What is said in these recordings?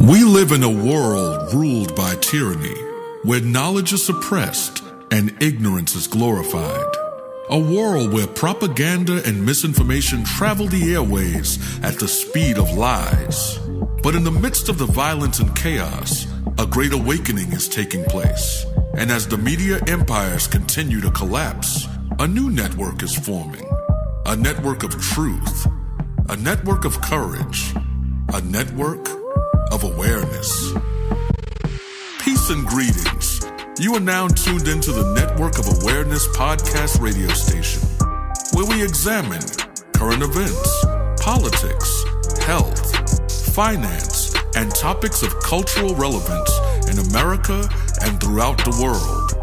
We live in a world ruled by tyranny, where knowledge is suppressed and ignorance is glorified. A world where propaganda and misinformation travel the airways at the speed of lies. But in the midst of the violence and chaos, a great awakening is taking place. And as the media empires continue to collapse, a new network is forming. A network of truth. A network of courage. A network of awareness. Peace and greetings. You are now tuned into the Network of Awareness podcast radio station, where we examine current events, politics, health, finance, and topics of cultural relevance in America and throughout the world,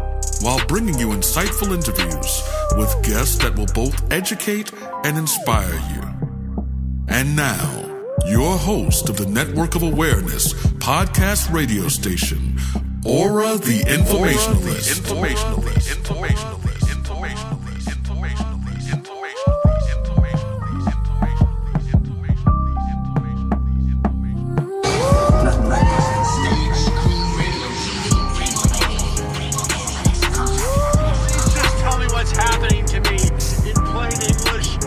while bringing you insightful interviews with guests that will both educate and inspire you. And now, your host of the Network of Awareness podcast radio station, ORRA the Informationalist. Just tell me what's happening to me in plain English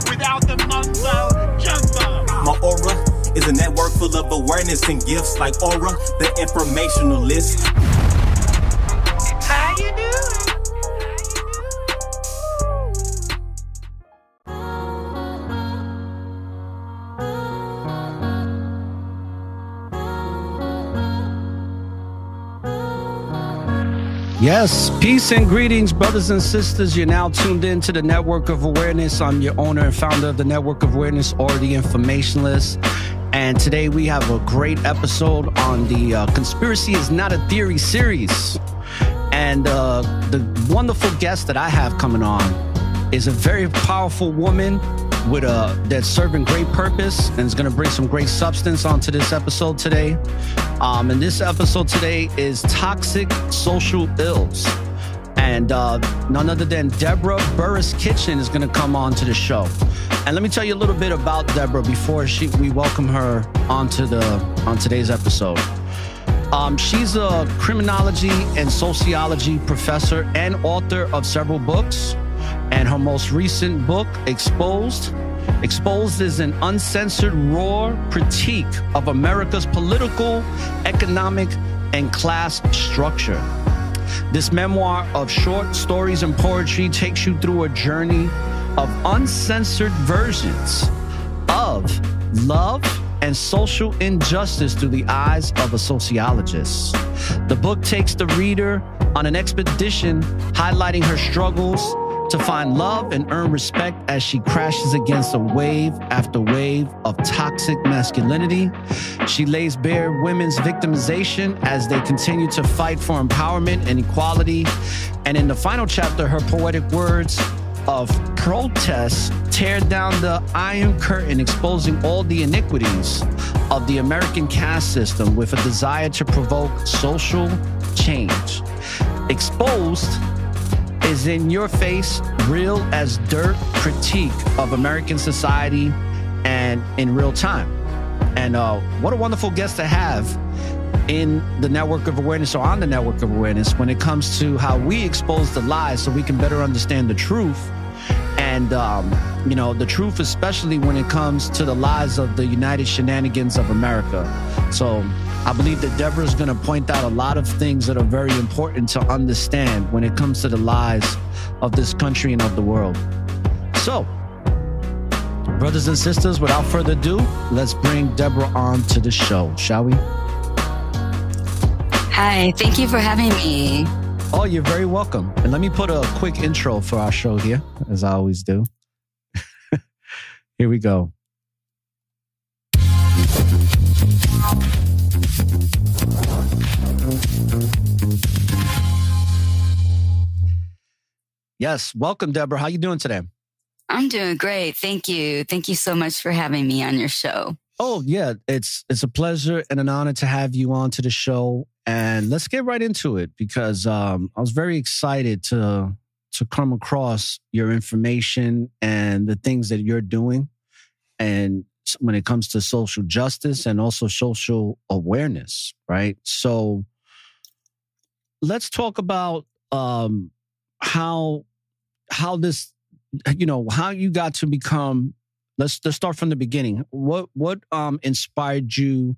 without the mumbo jumbo. My aura is a network full of awareness and gifts like ORRA, the Informationalist. How you doing? Yes, peace and greetings, brothers and sisters. You're now tuned in to the Network of Awareness. I'm your owner and founder of the Network of Awareness, or the Informationalist. And today we have a great episode on the Conspiracy is Not a Theory series. And the wonderful guest that I have coming on is a very powerful woman with that's serving great purpose and is going to bring some great substance onto this episode today. And this episode today is Toxic Social Ills. And none other than Deborah Burris-Kitchen is going to come on to the show. And let me tell you a little bit about Deborah before we welcome her on today's episode. She's a criminology and sociology professor and author of several books. And her most recent book, Exposed is an uncensored, raw critique of America's political, economic, and class structure. This memoir of short stories and poetry takes you through a journey of uncensored versions of love and social injustice through the eyes of a sociologist. The book takes the reader on an expedition highlighting her struggles to find love and earn respect as she crashes against a wave after wave of toxic masculinity. She lays bare women's victimization as they continue to fight for empowerment and equality. And in the final chapter, her poetic words of protest tear down the Iron Curtain, exposing all the iniquities of the American caste system with a desire to provoke social change. Exposed is in your face, real as dirt critique of American society and in real time. And what a wonderful guest to have in the Network of Awareness, or on the Network of Awareness, when it comes to how we expose the lies so we can better understand the truth. And, the truth, especially when it comes to the lies of the United Shenanigans of America. So I believe that Deborah is going to point out a lot of things that are very important to understand when it comes to the lies of this country and of the world. So, brothers and sisters, without further ado, let's bring Deborah on to the show, shall we? Hi, thank you for having me. Oh, you're very welcome. And let me put a quick intro for our show here, as I always do. Here we go. Yes, welcome, Deborah. How you doing today? I'm doing great. Thank you. Thank you so much for having me on your show. Oh, yeah. It's a pleasure and an honor to have you on to the show. And let's get right into it, because I was very excited to come across your information and the things that you're doing. And when it comes to social justice and also social awareness, right? So let's talk about how this, how you got to become. Let's start from the beginning. What inspired you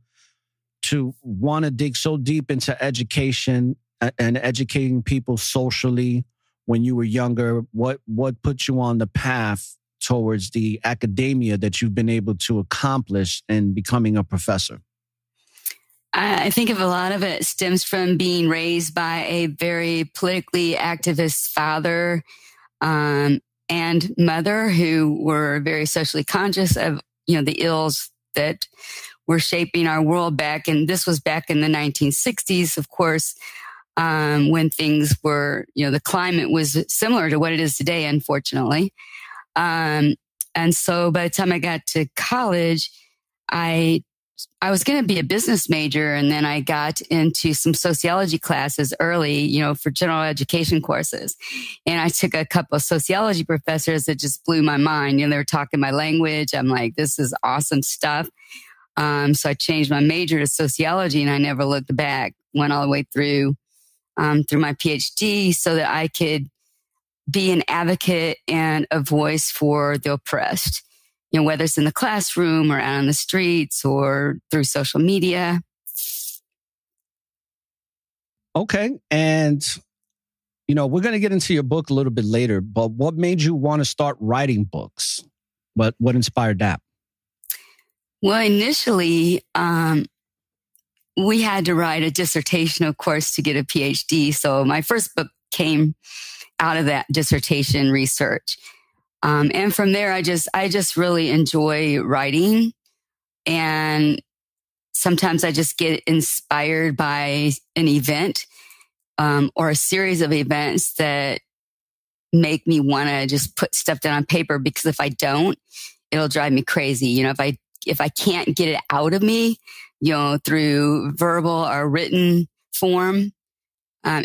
to want to dig so deep into education and educating people socially when you were younger? What put you on the path towards the academia that you've been able to accomplish in becoming a professor? I think a lot of it stems from being raised by a very politically activist father and mother who were very socially conscious of, the ills that were shaping our world back. And this was back in the 1960s, of course, when things were, the climate was similar to what it is today, unfortunately. And so by the time I got to college, I was going to be a business major, and then I got into some sociology classes early, for general education courses. And I took a couple of sociology professors that just blew my mind. They were talking my language. I'm like, this is awesome stuff. So I changed my major to sociology, and I never looked back. Went all the way through my Ph.D. so that I could be an advocate and a voice for the oppressed. Whether it's in the classroom or out on the streets or through social media. Okay. And, we're going to get into your book a little bit later, but what made you want to start writing books? What inspired that? Well, initially, we had to write a dissertation, of course, to get a PhD. So my first book came out of that dissertation research. And from there, I just really enjoy writing. And sometimes I just get inspired by an event, or a series of events that make me want to just put stuff down on paper, because if I don't, it'll drive me crazy. If I can't get it out of me, through verbal or written form,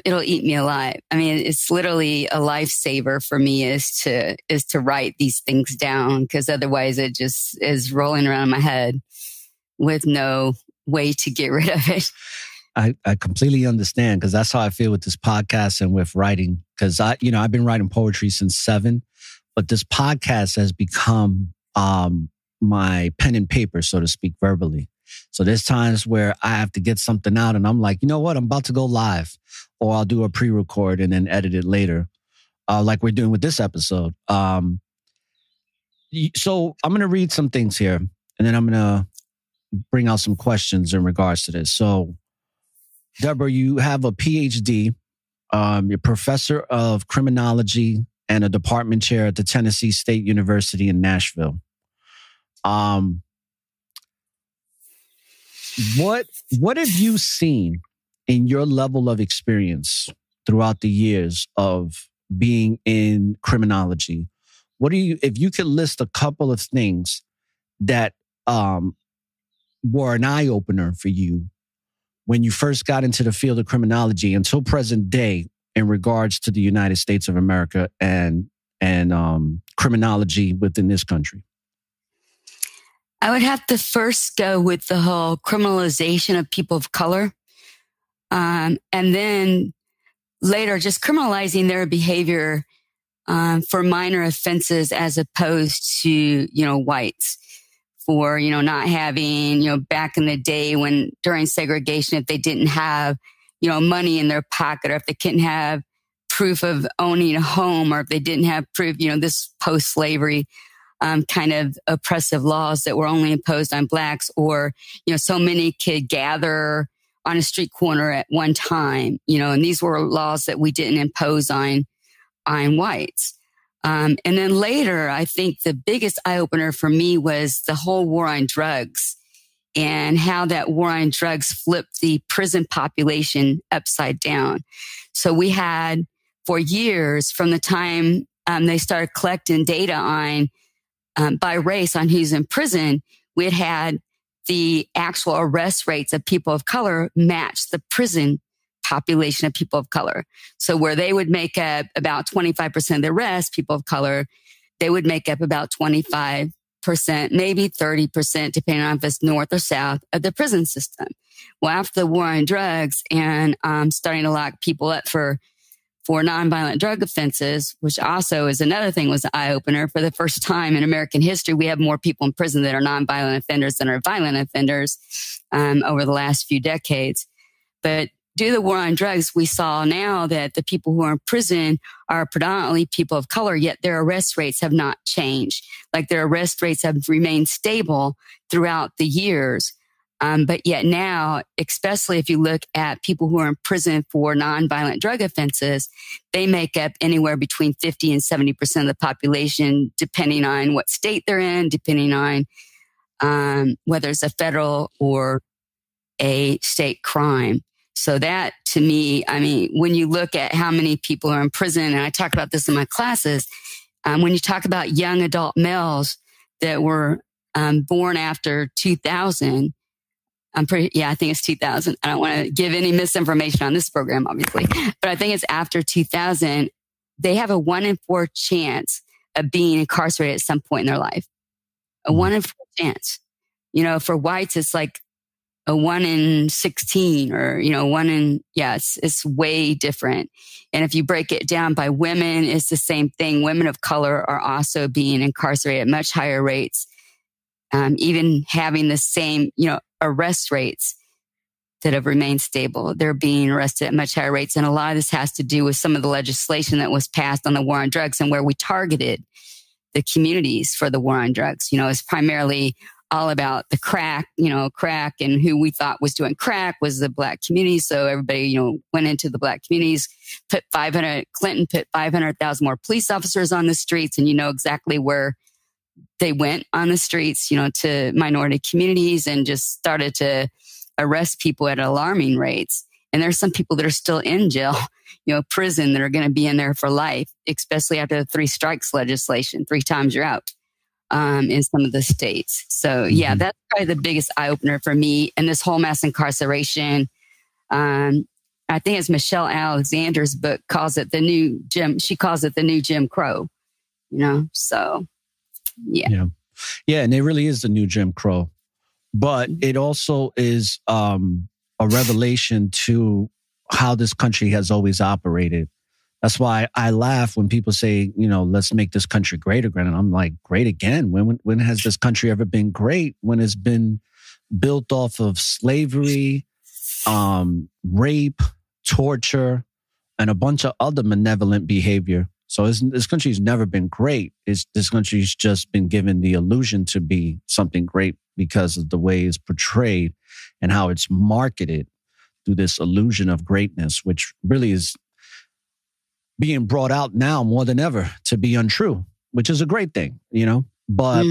it'll eat me alive. I mean, it's literally a lifesaver for me is to write these things down, because otherwise it just is rolling around in my head with no way to get rid of it. I completely understand, because that's how I feel with this podcast and with writing. Because I've been writing poetry since 7, but this podcast has become my pen and paper, so to speak, verbally. So there's times where I have to get something out and I'm like, you know what? I'm about to go live, or I'll do a pre-record and then edit it later, like we're doing with this episode. So I'm going to read some things here, and then I'm going to bring out some questions in regards to this. So, Deborah, you have a PhD. You're professor of criminology and a department chair at the Tennessee State University in Nashville. What have you seen in your level of experience throughout the years of being in criminology? If you could list a couple of things that were an eye opener for you when you first got into the field of criminology until present day in regards to the United States of America and criminology within this country? I would have to first go with the whole criminalization of people of color. And then later just criminalizing their behavior for minor offenses as opposed to, whites. For, not having, back in the day when during segregation, if they didn't have, money in their pocket, or if they couldn't have proof of owning a home, or if they didn't have proof, this post-slavery kind of oppressive laws that were only imposed on blacks, or, so many could gather on a street corner at one time, and these were laws that we didn't impose on whites. And then later, I think the biggest eye-opener for me was the whole war on drugs and how that war on drugs flipped the prison population upside down. So we had, for years, from the time they started collecting data on by race on who's in prison, we had the actual arrest rates of people of color match the prison population of people of color. So where they would make up about 25% of the arrests, people of color, they would make up about 25% maybe 30%, depending on if it's north or south of the prison system. Well, after the war on drugs and starting to lock people up for nonviolent drug offenses, which also is another thing, was an eye-opener. For the first time in American history, we have more people in prison that are nonviolent offenders than are violent offenders over the last few decades. But due to the war on drugs, we saw now that the people who are in prison are predominantly people of color, yet their arrest rates have not changed. Like, their arrest rates have remained stable throughout the years. But yet now, especially if you look at people who are in prison for nonviolent drug offenses, they make up anywhere between 50 and 70% of the population, depending on what state they're in, depending on whether it's a federal or a state crime. So that, to me, I mean, when you look at how many people are in prison, and I talk about this in my classes, when you talk about young adult males that were born after 2000, I think it's 2000. I don't want to give any misinformation on this program, obviously, but I think it's after 2000. They have a 1 in 4 chance of being incarcerated at some point in their life. A 1 in 4 chance. You know, for whites, it's like a 1 in 16, or, you know, it's way different. And if you break it down by women, it's the same thing. Women of color are also being incarcerated at much higher rates, even having the same, you know, arrest rates that have remained stable. They're being arrested at much higher rates. And a lot of this has to do with some of the legislation that was passed on the war on drugs, and where we targeted the communities for the war on drugs. You know, it's primarily all about the crack, and who we thought was doing crack was the Black community. So everybody, you know, went into the Black communities, Clinton put 500,000 more police officers on the streets, and you know exactly where they went on the streets, you know, to minority communities, and just started to arrest people at alarming rates. And there's some people that are still in jail, you know, prison, that are going to be in there for life, especially after the 3 strikes legislation. 3 times you're out. In some of the states. So yeah, that's probably the biggest eye opener for me. And this whole mass incarceration, I think it's Michelle Alexander's book calls it the new Jim. She calls it the new Jim Crow, you know? So yeah. And it really is the new Jim Crow, but it also is, a revelation to how this country has always operated. That's why I laugh when people say, you know, let's make this country great again. And I'm like, great again? When has this country ever been great? When it's been built off of slavery, rape, torture, and a bunch of other malevolent behavior. So this country's never been great. This country's just been given the illusion to be something great because of the way it's portrayed and how it's marketed through this illusion of greatness, which really is being brought out now more than ever to be untrue, which is a great thing, you know. But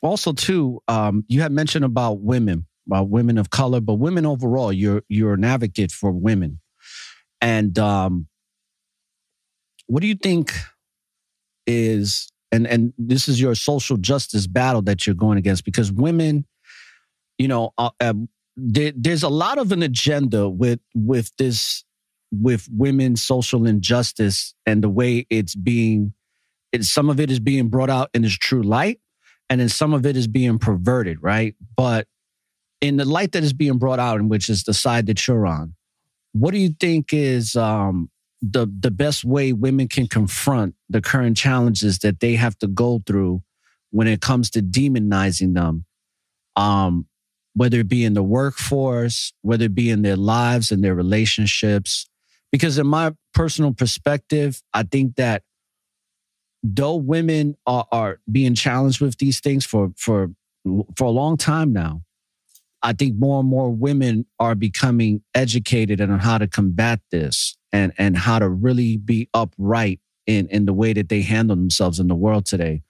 also too, you had mentioned about women of color, but women overall. You're an advocate for women, and what do you think is and this is your social justice battle that you're going against? Because women, you know, there's a lot of an agenda with women's social injustice and the way some of it is being brought out in its true light, and then some of it is being perverted, right? But in the light that is being brought out, in which is the side that you're on, what do you think is the best way women can confront the current challenges that they have to go through when it comes to demonizing them? Whether it be in the workforce, whether it be in their lives and their relationships. Because in my personal perspective, I think that though women are being challenged with these things for a long time now, I think more and more women are becoming educated on how to combat this and how to really be upright in the way that they handle themselves in the world today.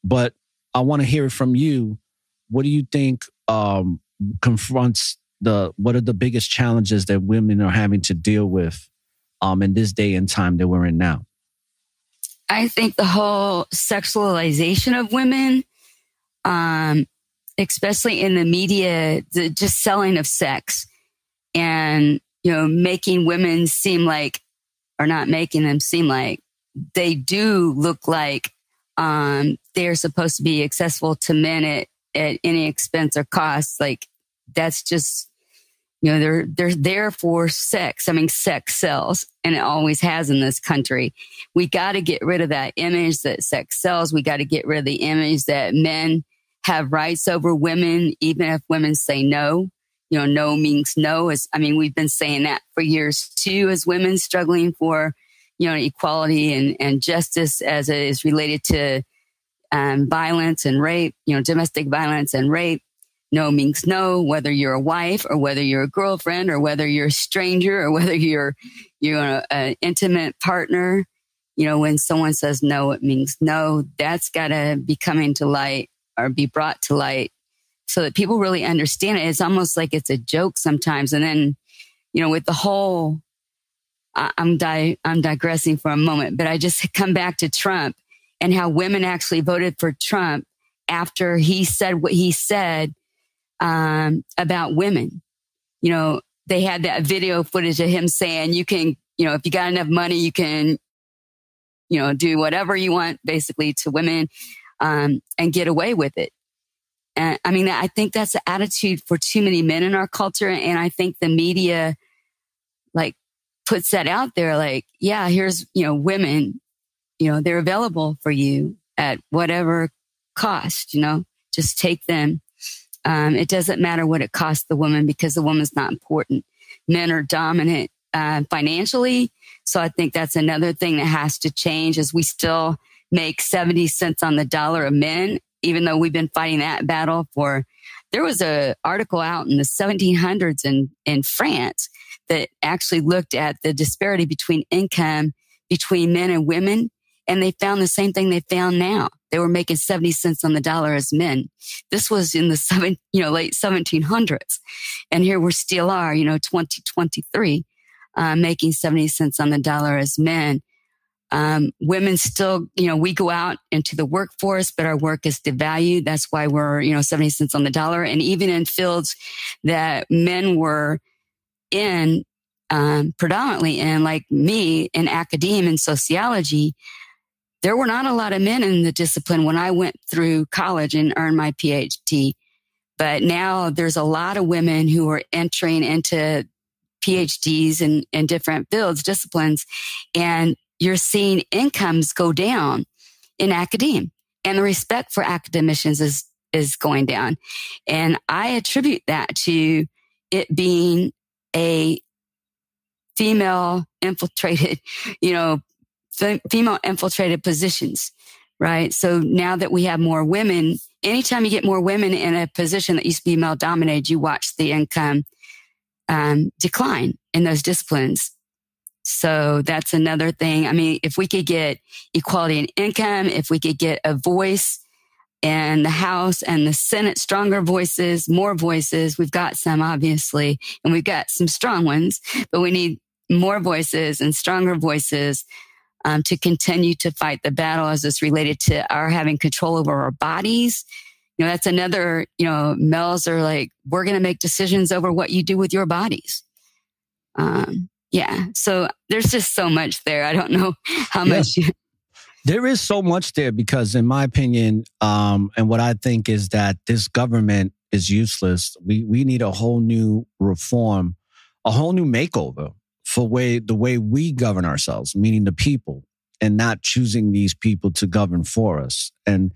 But I want to hear it from you. What do you think confronts what are the biggest challenges that women are having to deal with in this day and time that we're in now? I think the whole sexualization of women, especially in the media, the just selling of sex and, you know, making women seem like, or not making them seem like, they do look like they're supposed to be accessible to men at any expense or cost. Like, that's just, they're there for sex. I mean, sex sells, and it always has in this country. We got to get rid of that image that sex sells. We got to get rid of the image that men have rights over women, even if women say no. No means no. We've been saying that for years too, as women struggling for, equality and justice as it is related to violence and rape, domestic violence and rape. No means no, whether you're a wife or whether you're a girlfriend or whether you're a stranger or whether you're an intimate partner. When someone says no, it means no. That's got to be coming to light or be brought to light so that people really understand it. It's almost like it's a joke sometimes. And then, with the whole, I'm digressing for a moment, but I just come back to Trump and how women actually voted for Trump after he said what he said about women. They had that video footage of him saying, you can, if you got enough money, you can, do whatever you want basically to women, and get away with it. And I think that's the attitude for too many men in our culture. And I think the media puts that out there. Yeah, here's, women, they're available for you at whatever cost, just take them. It doesn't matter what it costs the woman because the woman's not important. Men are dominant financially. So I think that's another thing that has to change is we still make 70 cents on the dollar of men, even though we've been fighting that battle there was an article out in the 1700s in France that actually looked at the disparity between income between men and women. And they found the same thing they found now. They were making 70 cents on the dollar as men. This was in the late 1700s. And here we still are, 2023, making 70 cents on the dollar as men. Women still, we go out into the workforce, but our work is devalued. That's why we're, 70 cents on the dollar. And even in fields that men were in, predominantly in, like me, in academia and sociology, there were not a lot of men in the discipline when I went through college and earned my Ph.D. But now there's a lot of women who are entering into Ph.D.s in different fields, disciplines, and you're seeing incomes go down in academia, and the respect for academicians is going down. And I attribute that to it being a female infiltrated, female infiltrated positions, right? So now that we have more women, anytime you get more women in a position that used to be male dominated, you watch the income decline in those disciplines. So that's another thing. If we could get equality in income, if we could get a voice in the House and the Senate, stronger voices, more voices, we've got some obviously, and we've got some strong ones, but we need more voices and stronger voices to continue to fight the battle as it's related to our having control over our bodies. That's another, males are like, we're going to make decisions over what you do with your bodies. So there's just so much there. I don't know how much. There is so much there because in my opinion, and what I think is that this government is useless. We need a whole new reform, a whole new makeover for the way we govern ourselves, meaning the people, and not choosing these people to govern for us. And,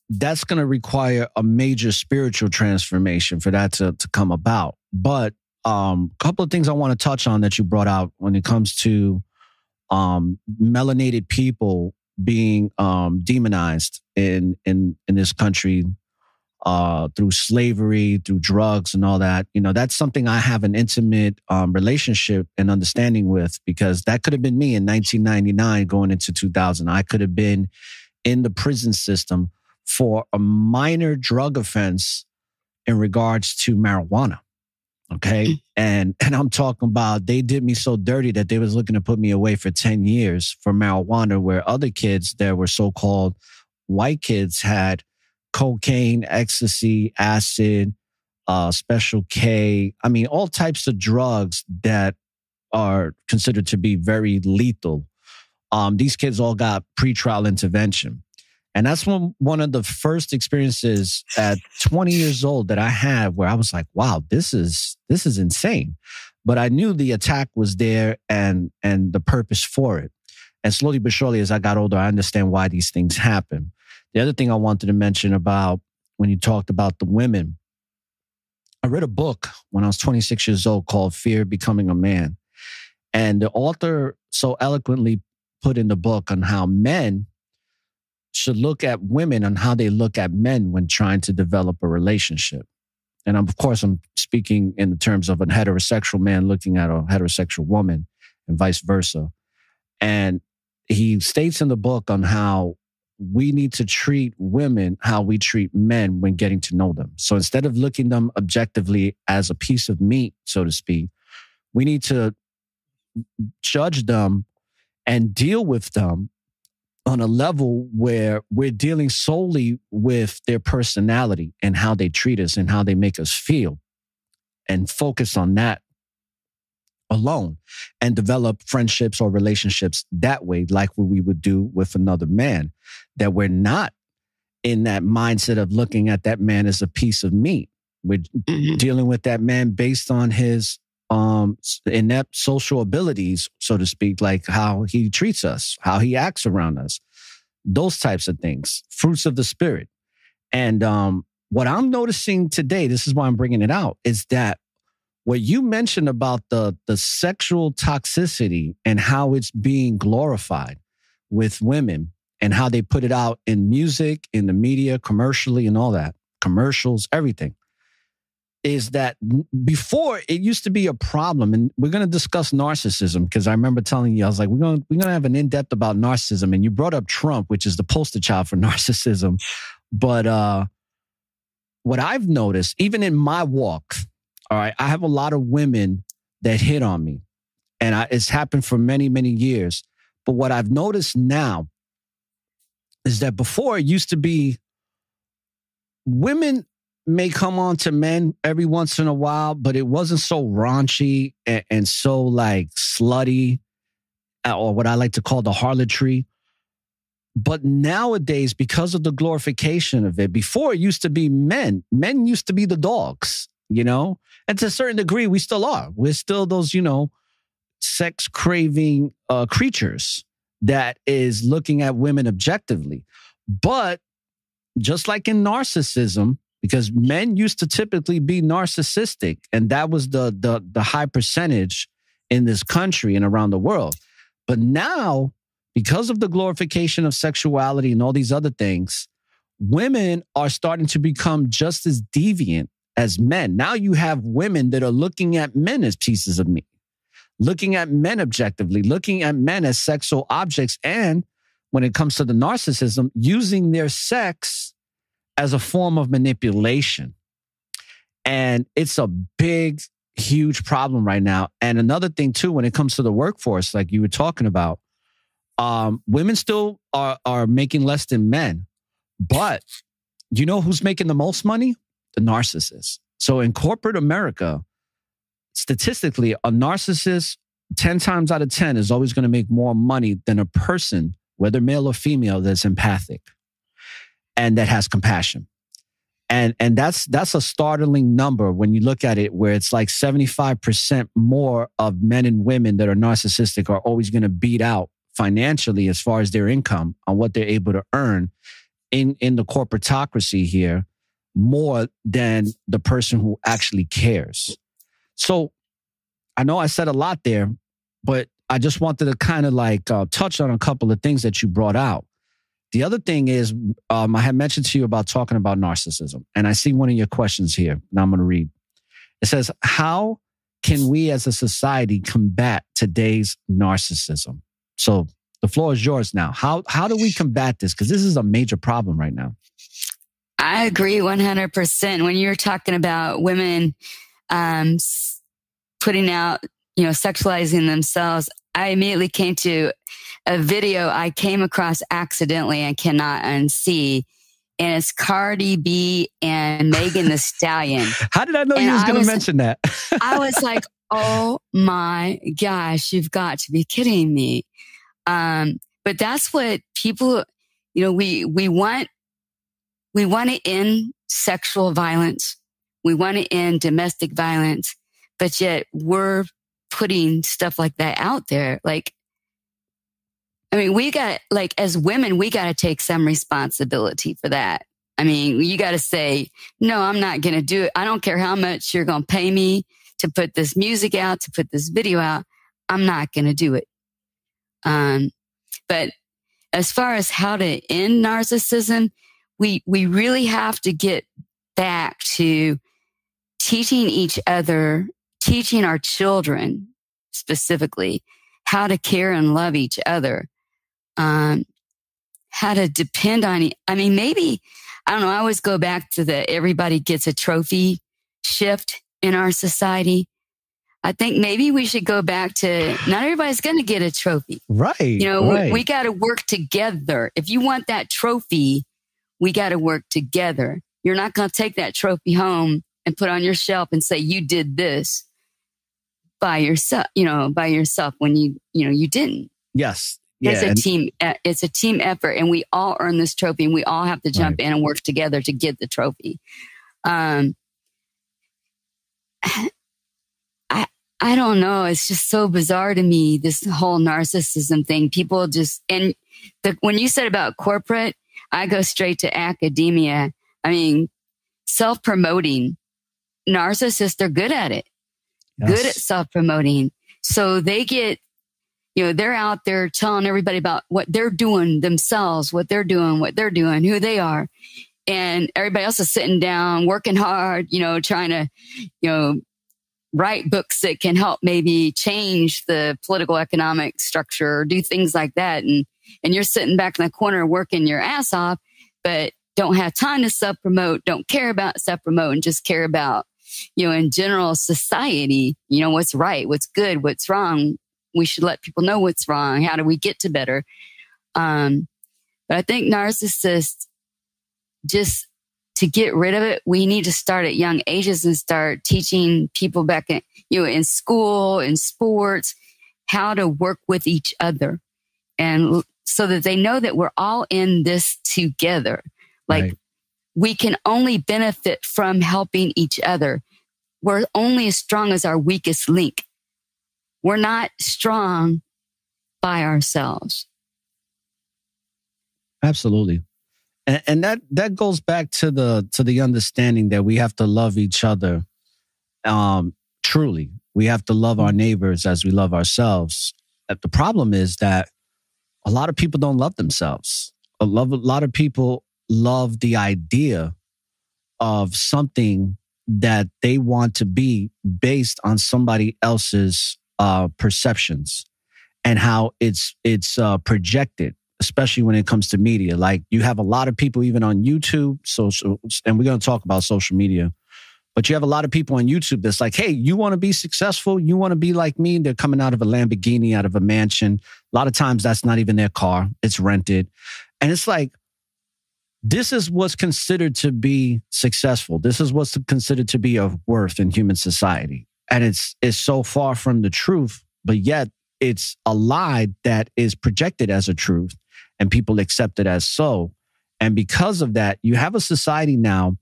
that's going to require a major spiritual transformation for that to come about. But a couple of things I want to touch on that you brought out when it comes to melanated people being demonized in this country through slavery, through drugs and all that. That's something I have an intimate relationship and understanding with, because that could have been me in 1999 going into 2000. I could have been in the prison system for a minor drug offense in regards to marijuana. Okay. And I'm talking about, they did me so dirty that they was looking to put me away for 10 years for marijuana, where other kids that were so-called white kids had cocaine, ecstasy, acid, special K. All types of drugs that are considered to be very lethal These kids all got pretrial intervention. And that's one of the first experiences at 20 years old that I had where I was like, wow, this is insane. But I knew the attack was there and the purpose for it. And slowly but surely, as I got older, I understand why these things happen. The other thing I wanted to mention about when you talked about the women, I read a book when I was 26 years old called Fear Becoming a Man. And the author so eloquently put in the book on how men should look at women and how they look at men when trying to develop a relationship. And of course, I'm speaking in the terms of a heterosexual man looking at a heterosexual woman and vice versa. And he states in the book on how we need to treat women how we treat men when getting to know them. So instead of looking them objectively as a piece of meat, so to speak, we need to judge them and deal with them on a level where we're dealing solely with their personality and how they treat us and how they make us feel, and focus on that alone and develop friendships or relationships that way, like what we would do with another man, that we're not in that mindset of looking at that man as a piece of meat. We're dealing with that man based on his inept social abilities, so to speak, like how he treats us, how he acts around us, those types of things, fruits of the spirit. And what I'm noticing today, this is why I'm bringing it out, is that what you mentioned about the sexual toxicity and how it's being glorified with women and how they put it out in music, in the media, commercially and all that, commercials, everything, is that before it used to be a problem. And we're going to discuss narcissism because I remember telling you, I was like, we're going to have an in-depth about narcissism. And you brought up Trump, which is the poster child for narcissism. But what I've noticed, even in my walk, all right, I have a lot of women that hit on me. And it's happened for many, many years. But what I've noticed now is that before it used to be women may come on to men every once in a while, but it wasn't so raunchy and so like slutty, or what I like to call the harlotry. But nowadays, because of the glorification of it, before it used to be men used to be the dogs, you know? And to a certain degree, we still are. We're still those, you know, sex craving creatures that is looking at women objectively. But just like in narcissism, because men used to typically be narcissistic, and that was the high percentage in this country and around the world. But now, because of the glorification of sexuality and all these other things, women are starting to become just as deviant as men. Now you have women that are looking at men as pieces of meat, looking at men objectively, looking at men as sexual objects, and when it comes to the narcissism, using their sex as a form of manipulation. And it's a big, huge problem right now. And another thing too, when it comes to the workforce, like you were talking about, women still are making less than men. But you know who's making the most money? The narcissist. So in corporate America, statistically, a narcissist 10 times out of 10 is always going to make more money than a person, whether male or female, that's empathic and that has compassion. And that's a startling number when you look at it, where it's like 75% more of men and women that are narcissistic are always going to beat out financially as far as their income on what they're able to earn in the corporatocracy here, more than the person who actually cares. So I know I said a lot there, but I just wanted to kind of like touch on a couple of things that you brought out. The other thing is, I had mentioned to you about talking about narcissism, and I see one of your questions here. Now I'm going to read. It says, how can we as a society combat today's narcissism? So the floor is yours now. How do we combat this? Because this is a major problem right now. I agree 100%. When you're talking about women putting out, sexualizing themselves, I immediately came to a video I came across accidentally and cannot unsee. And it's Cardi B and Megan Thee Stallion. How did I know you was going to mention that? I was like, oh my gosh, you've got to be kidding me. But that's what people, we want to end sexual violence. We want to end domestic violence, but yet we're putting stuff like that out there. Like, I mean, as women, we got to take some responsibility for that. I mean, you got to say, no, I'm not going to do it. I don't care how much you're going to pay me to put this music out, to put this video out. I'm not going to do it. But as far as how to end narcissism, we really have to get back to teaching each other, teaching our children specifically how to care and love each other, how to depend on I mean, maybe, I don't know, I always go back to the everybody gets a trophy shift in our society. I think maybe we should go back to not everybody's going to get a trophy. Right. Right. We got to work together. If you want that trophy, we got to work together. You're not going to take that trophy home and put on your shelf and say, you did this by yourself, when you didn't. Yes. Yeah. It's a team effort, and we all earn this trophy, and we all have to jump in and work together to get the trophy. I don't know. It's just so bizarre to me, this whole narcissism thing. People just, when you said about corporate, I go straight to academia. I mean, self-promoting. Narcissists are good at it. Yes. Good at self-promoting. So they get, they're out there telling everybody about what they're doing themselves, what they're doing, who they are. And everybody else is sitting down, working hard, trying to, write books that can help maybe change the political economic structure or do things like that. And you're sitting back in the corner working your ass off, but don't have time to self-promote, don't care about self-promote, and just care about, in general society, what's right, what's good, what's wrong. We should let people know what's wrong. How do we get to better? But I think narcissists, just to get rid of it, we need to start at young ages and start teaching people back in school, in sports, how to work with each other. And so that they know that we're all in this together. Like, we can only benefit from helping each other. We're only as strong as our weakest link. We're not strong by ourselves. Absolutely. And that goes back to the understanding that we have to love each other. Truly, we have to love our neighbors as we love ourselves. The problem is that a lot of people don't love themselves. A lot of people love the idea of something that they want to be based on somebody else's perceptions and how it's projected. Especially when it comes to media. Like, you have a lot of people even on YouTube, social, and we're going to talk about social media, but you have a lot of people on YouTube that's like, hey, you want to be successful? You want to be like me? They're coming out of a Lamborghini, out of a mansion. A lot of times that's not even their car. It's rented. And it's like, this is what's considered to be successful. This is what's considered to be of worth in human society. And it's so far from the truth, but yet it's a lie that is projected as a truth. And people accept it as so. And because of that, you have a society now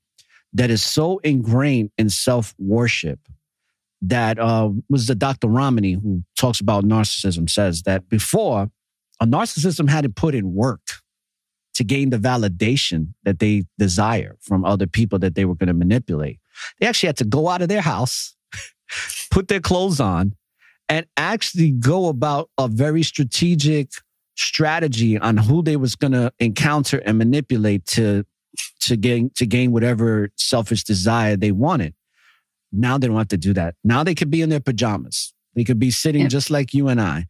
that is so ingrained in self-worship that was the Dr. Romney, who talks about narcissism, says that before, a narcissism had to put in work to gain the validation that they desire from other people that they were going to manipulate. They actually had to go out of their house, put their clothes on, and actually go about a very strategic strategy on who they was going to encounter and manipulate to gain whatever selfish desire they wanted. Now they don't have to do that. Now they could be in their pajamas. They could be sitting just like you and I,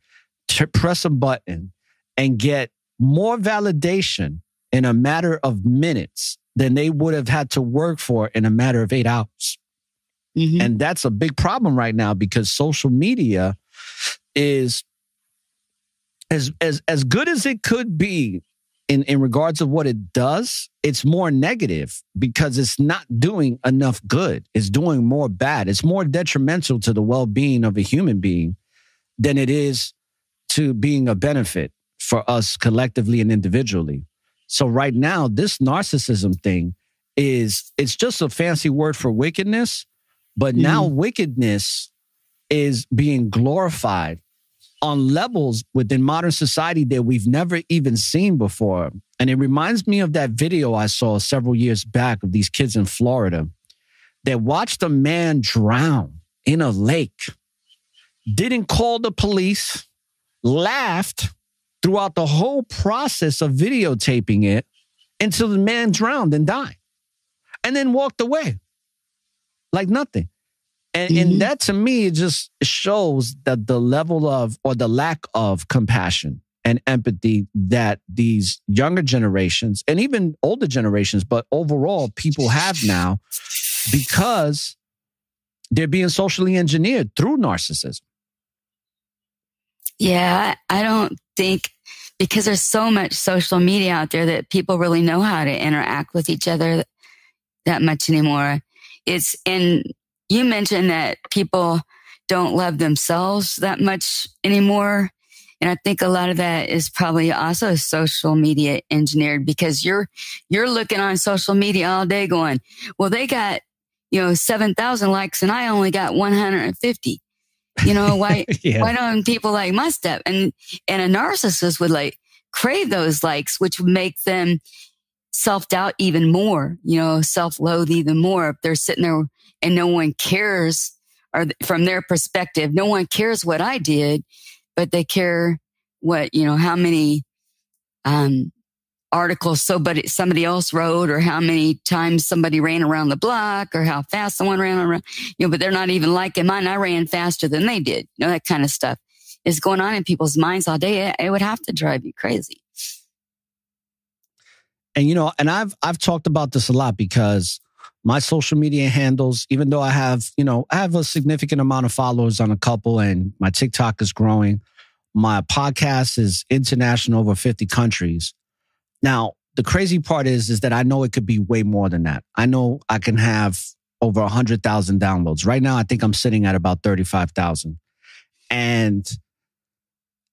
press a button and get more validation in a matter of minutes than they would have had to work for in a matter of 8 hours. Mm-hmm. And that's a big problem right now, because social media is as good as it could be in regards of what it does. It's more negative because it's not doing enough good. It's doing more bad. It's more detrimental to the well-being of a human being than it is to being a benefit. for us collectively and individually. So right now, this narcissism thing it's just a fancy word for wickedness, but now wickedness is being glorified on levels within modern society that we've never even seen before. And it reminds me of that video I saw several years back of these kids in Florida that watched a man drown in a lake, didn't call the police, laughed throughout the whole process of videotaping it until the man drowned and died, and then walked away like nothing. And that to me just shows that the level of, or the lack of compassion and empathy that these younger generations and even older generations, but overall people have now, because they're being socially engineered through narcissism. Yeah, I don't think, because there's so much social media out there, that people really know how to interact with each other that much anymore. And you mentioned that people don't love themselves that much anymore. And I think a lot of that is probably also social media engineered, because you're looking on social media all day going, well, they got, 7,000 likes and I only got 150. Why don't people like my stuff? And a narcissist would crave those likes, which would make them self-doubt even more, self-loathe even more. If they're sitting there and no one cares, or from their perspective, no one cares what I did, but they care what, how many, articles somebody else wrote, or how many times somebody ran around the block, or how fast someone ran around, but they're not even liking mine. I ran faster than they did. That kind of stuff is going on in people's minds all day. It would have to drive you crazy. And, and I've talked about this a lot, because my social media handles, even though I have a significant amount of followers on a couple, and my TikTok is growing, my podcast is international, over 50 countries. Now, the crazy part is that I know it could be way more than that. I know I can have over 100,000 downloads. Right now, I think I'm sitting at about 35,000. And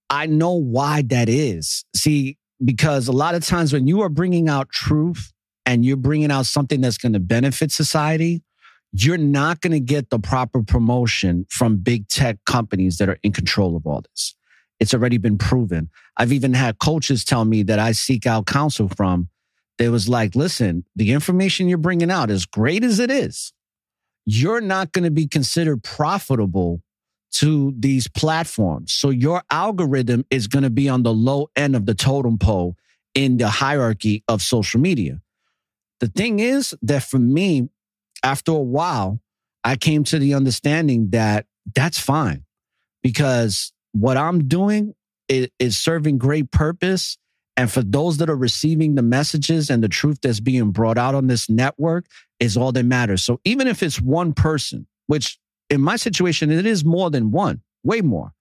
I know why that is. See, because a lot of times when you are bringing out truth and you're bringing out something that's going to benefit society, you're not going to get the proper promotion from big tech companies that are in control of all this. It's already been proven. I've even had coaches tell me that I seek out counsel from. They was like, listen, the information you're bringing out, as great as it is, you're not going to be considered profitable to these platforms. So your algorithm is going to be on the low end of the totem pole in the hierarchy of social media. The thing is that for me, after a while, I came to the understanding that that's fine, because what I'm doing is serving great purpose. And for those that are receiving the messages and the truth that's being brought out on this network is all that matters. So even if it's one person, which in my situation, it is more than one, way more.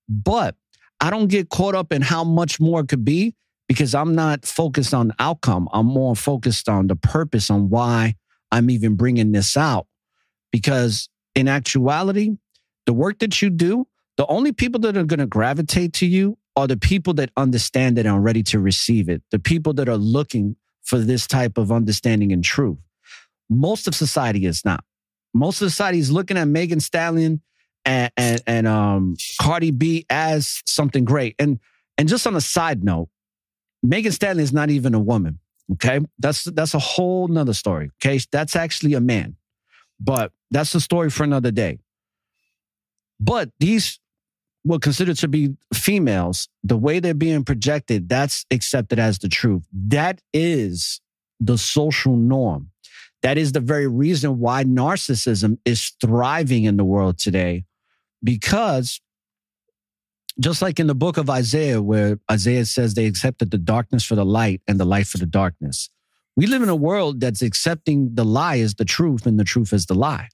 But I don't get caught up in how much more it could be, because I'm not focused on the outcome. I'm more focused on the purpose, on why I'm even bringing this out. Because in actuality, the work that you do, the only people that are going to gravitate to you are the people that understand it and are ready to receive it. The people that are looking for this type of understanding and truth. Most of society is not. Most of society is looking at Megan Thee Stallion and Cardi B as something great. And just on a side note, Megan Thee Stallion is not even a woman. Okay, that's a whole nother story. Okay, that's actually a man, but that's a story for another day. But these were considered to be females. The way they're being projected, that's accepted as the truth. That is the social norm. That is the very reason why narcissism is thriving in the world today. Because just like in the book of Isaiah, where Isaiah says they accepted the darkness for the light and the light for the darkness. We live in a world that's accepting the lie as the truth and the truth as the lie.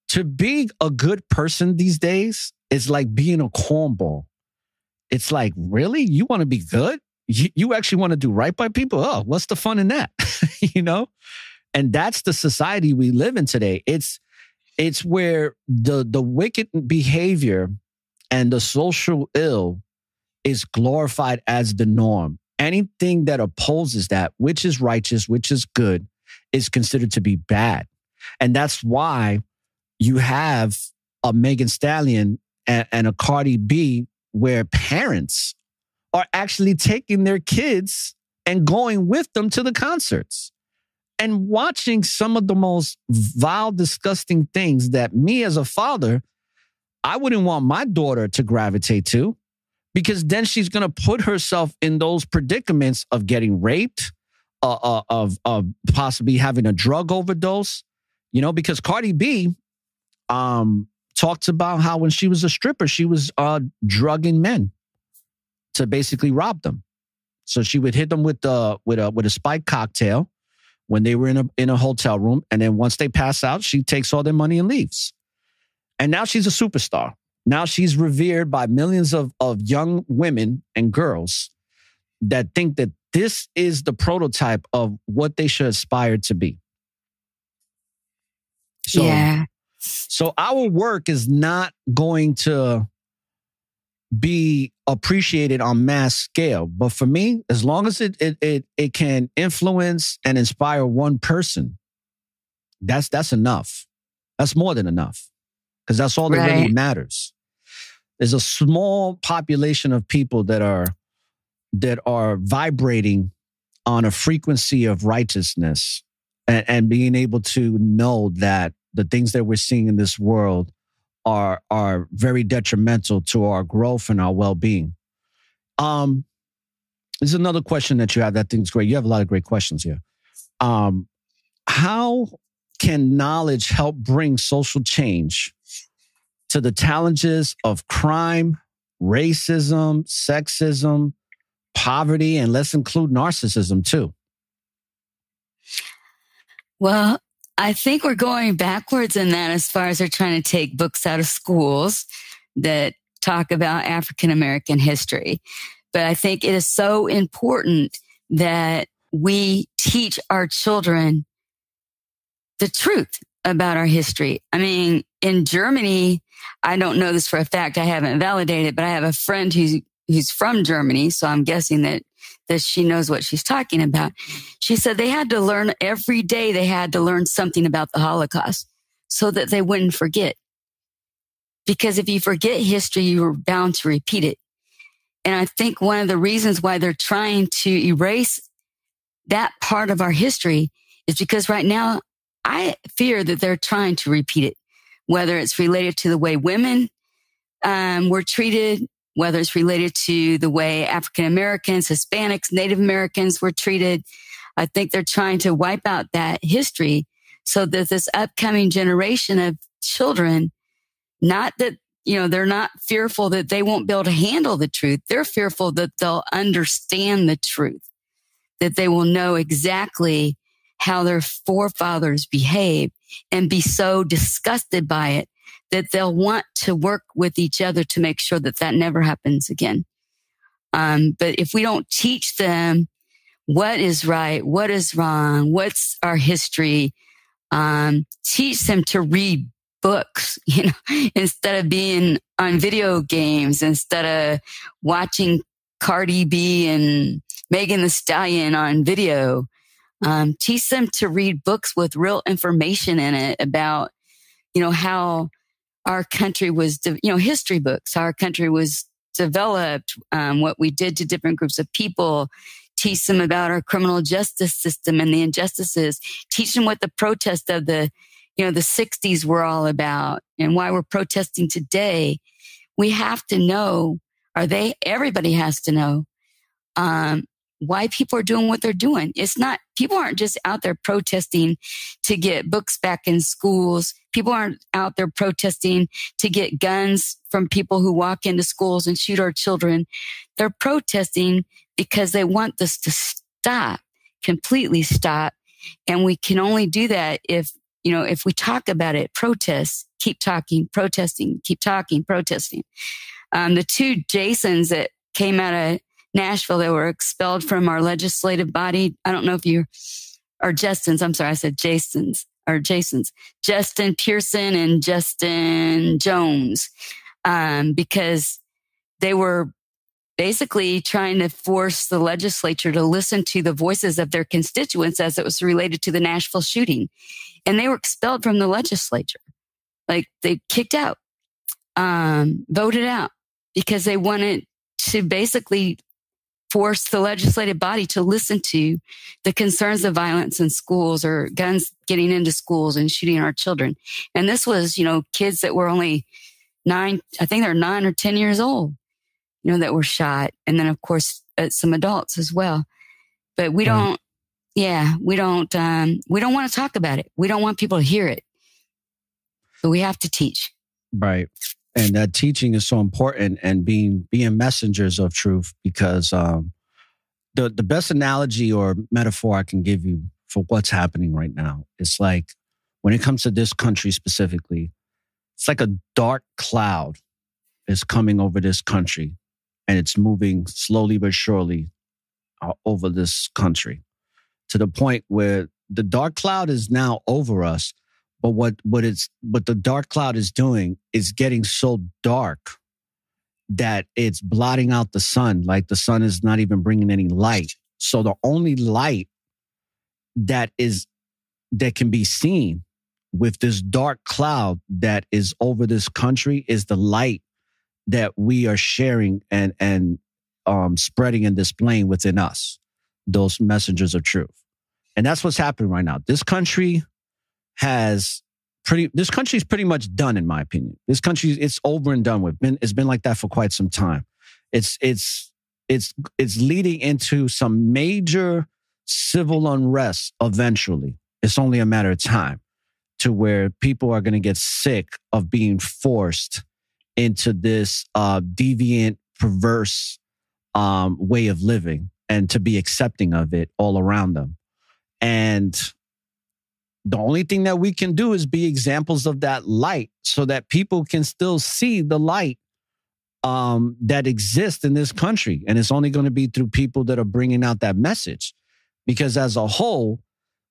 To be a good person these days is like being a cornball. It's like, really? You want to be good? You actually want to do right by people? Oh, what's the fun in that? And that's the society we live in today. It's where the wicked behavior and the social ill is glorified as the norm. Anything that opposes that, which is righteous, which is good, is considered to be bad. And that's why you have a Megan Stallion and a Cardi B where parents are actually taking their kids and going with them to the concerts and watching some of the most vile, disgusting things that me as a father, I wouldn't want my daughter to gravitate to, because then she's going to put herself in those predicaments of getting raped, of possibly having a drug overdose, because Cardi B talked about how when she was a stripper, she was drugging men to basically rob them. So she would hit them with a spiked cocktail when they were in a hotel room. And then once they pass out, she takes all their money and leaves. And now she's a superstar. Now she's revered by millions of young women and girls that think that this is the prototype of what they should aspire to be. So our work is not going to be appreciated on mass scale. But for me, as long as it can influence and inspire one person, that's enough. That's more than enough, because that's all that really matters. There's a small population of people that are vibrating on a frequency of righteousness and being able to know that the things that we're seeing in this world are very detrimental to our growth and our well-being. There's another question that you have that I think is great. You have a lot of great questions here. How can knowledge help bring social change to the challenges of crime, racism, sexism, poverty, and let's include narcissism too? Well, I think we're going backwards in that as far as they're trying to take books out of schools that talk about African American history. But I think it is so important that we teach our children the truth about our history. I mean, in Germany, I don't know this for a fact. I haven't validated, but I have a friend who's from Germany. So I'm guessing that she knows what she's talking about. She said they had to learn every day. They had to learn something about the Holocaust so that they wouldn't forget. Because if you forget history, you are bound to repeat it. And I think one of the reasons why they're trying to erase that part of our history is because right now I fear that they're trying to repeat it, whether it's related to the way women were treated, whether it's related to the way African Americans, Hispanics, Native Americans were treated. I think they're trying to wipe out that history so that this upcoming generation of children, not that, they're not fearful that they won't be able to handle the truth. They're fearful that they'll understand the truth, that they will know exactly how their forefathers behaved and be so disgusted by it that they'll want to work with each other to make sure that that never happens again. But if we don't teach them what is right, what is wrong, what's our history, teach them to read books, instead of being on video games, instead of watching Cardi B and Megan Thee Stallion on video, teach them to read books with real information in it about, how our country was, history books, how our country was developed, what we did to different groups of people, teach them about our criminal justice system and the injustices, teach them what the protest of the 60s were all about and why we're protesting today. We have to know, everybody has to know, why people are doing what they're doing. People aren't just out there protesting to get books back in schools. People aren't out there protesting to get guns from people who walk into schools and shoot our children. They're protesting because they want this to stop, completely stop. And we can only do that if we talk about it, protest, keep talking, protesting, keep talking, protesting. The two Jasons that came out of Nashville that were expelled from our legislative body. I don't know if you are Justins. I'm sorry, I said Jasons. Justin Pearson and Justin Jones, because they were basically trying to force the legislature to listen to the voices of their constituents as it was related to the Nashville shooting. And they were expelled from the legislature. Like they kicked out, voted out because they wanted to basically force the legislative body to listen to the concerns of violence in schools or guns getting into schools and shooting our children. And this was, kids that were only 9, I think they're 9 or 10 years old, that were shot. And then of course, some adults as well. But we don't want to talk about it. We don't want people to hear it, but we have to teach. Right. And that teaching is so important, and being messengers of truth, because the best analogy or metaphor I can give you for what's happening right now is like, when it comes to this country specifically, it's like a dark cloud is coming over this country, and it's moving slowly but surely over this country to the point where the dark cloud is now over us. But what the dark cloud is doing is getting so dark that it's blotting out the sun. Like the sun is not even bringing any light. So the only light that can be seen with this dark cloud that is over this country is the light that we are sharing and spreading and displaying within us, those messengers of truth. And that's what's happening right now. This country's pretty much done, in my opinion. This country, it's over and done with. It's been like that for quite some time. It's leading into some major civil unrest eventually. It's only a matter of time to where people are going to get sick of being forced into this deviant, perverse way of living, and to be accepting of it all around them. And the only thing that we can do is be examples of that light so that people can still see the light that exists in this country. And it's only going to be through people that are bringing out that message. Because as a whole,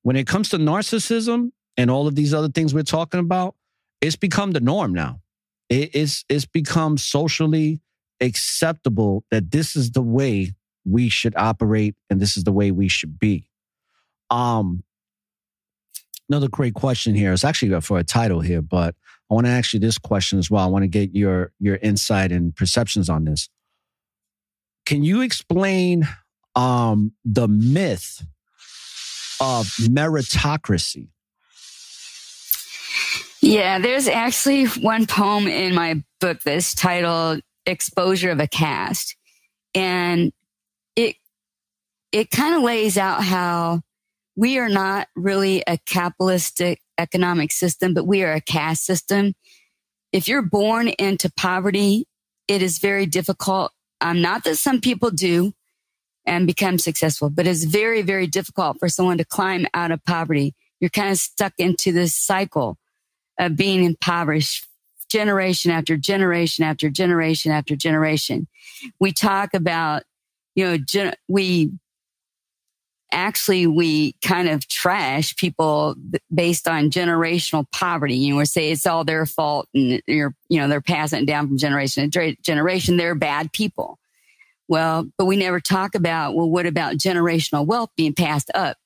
when it comes to narcissism and all of these other things we're talking about, it's become the norm now. It's become socially acceptable that this is the way we should operate and this is the way we should be. Another great question here. It's actually for a title here, but I want to ask you this question as well. I want to get your insight and perceptions on this. Can you explain the myth of meritocracy? Yeah, there's actually one poem in my book that's titled Exposure of a Caste. And it kind of lays out how we are not really a capitalistic economic system, but we are a caste system. If you're born into poverty, it is very difficult. Not that some people do and become successful, but it's very, very difficult for someone to climb out of poverty. You're kind of stuck into this cycle of being impoverished generation after generation after generation after generation. We talk about, we kind of trash people based on generational poverty. We say it's all their fault and they're passing it down from generation to generation. They're bad people. Well, but we never talk about, what about generational wealth being passed up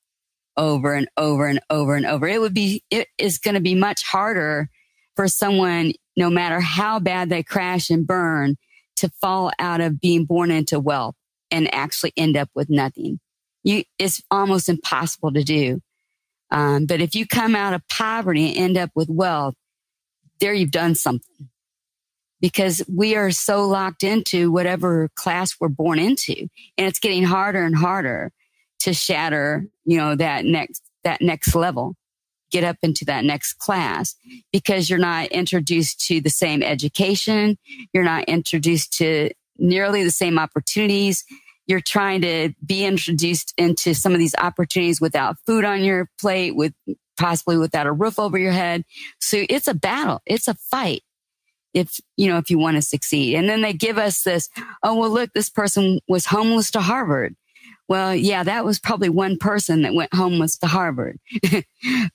over and over and over and over? It is going to be much harder for someone, no matter how bad they crash and burn, to fall out of being born into wealth and actually end up with nothing. It's almost impossible to do. But if you come out of poverty and end up with wealth, there you've done something. Because we are so locked into whatever class we're born into. And it's getting harder and harder to shatter, that next level, get up into that next class, because you're not introduced to the same education. You're not introduced to nearly the same opportunities. You're trying to be introduced into some of these opportunities without food on your plate, possibly without a roof over your head. So it's a battle. It's a fight if you want to succeed. And then they give us this, look, this person was homeless to Harvard. Well, yeah, that was probably one person that went homeless to Harvard. But